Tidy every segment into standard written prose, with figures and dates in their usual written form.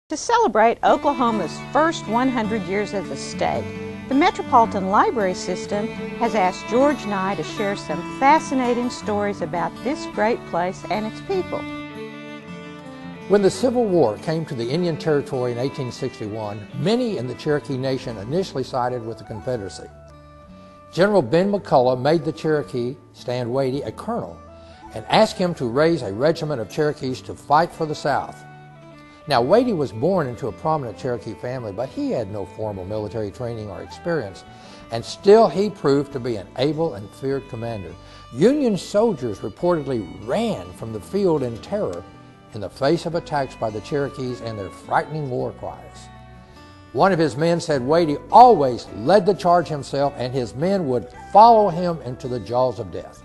To celebrate Oklahoma's first 100 years as a state, the Metropolitan Library System has asked George Nigh to share some fascinating stories about this great place and its people. When the Civil War came to the Indian Territory in 1861, many in the Cherokee Nation initially sided with the Confederacy. General Ben McCullough made the Cherokee, Stan Waite, a colonel and asked him to raise a regiment of Cherokees to fight for the South. Now, Waite was born into a prominent Cherokee family, but he had no formal military training or experience, and still he proved to be an able and feared commander. Union soldiers reportedly ran from the field in terror in the face of attacks by the Cherokees and their frightening war cries. One of his men said Waite always led the charge himself, and his men would follow him into the jaws of death.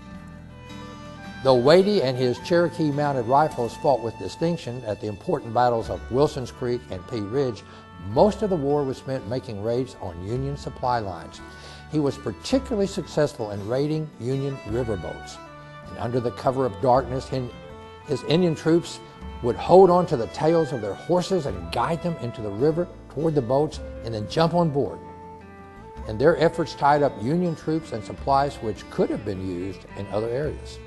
Though Waite and his Cherokee mounted rifles fought with distinction at the important battles of Wilson's Creek and Pea Ridge, most of the war was spent making raids on Union supply lines. He was particularly successful in raiding Union riverboats. And under the cover of darkness, his Indian troops would hold on to the tails of their horses and guide them into the river toward the boats and then jump on board. And their efforts tied up Union troops and supplies which could have been used in other areas.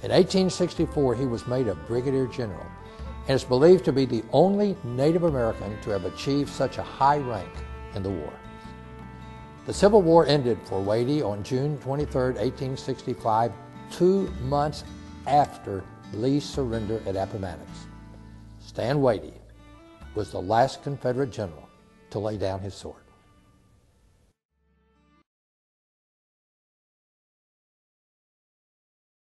In 1864, he was made a brigadier general and is believed to be the only Native American to have achieved such a high rank in the war. The Civil War ended for Waite on June 23, 1865, 2 months after Lee's surrender at Appomattox. Stan Waite was the last Confederate general to lay down his sword.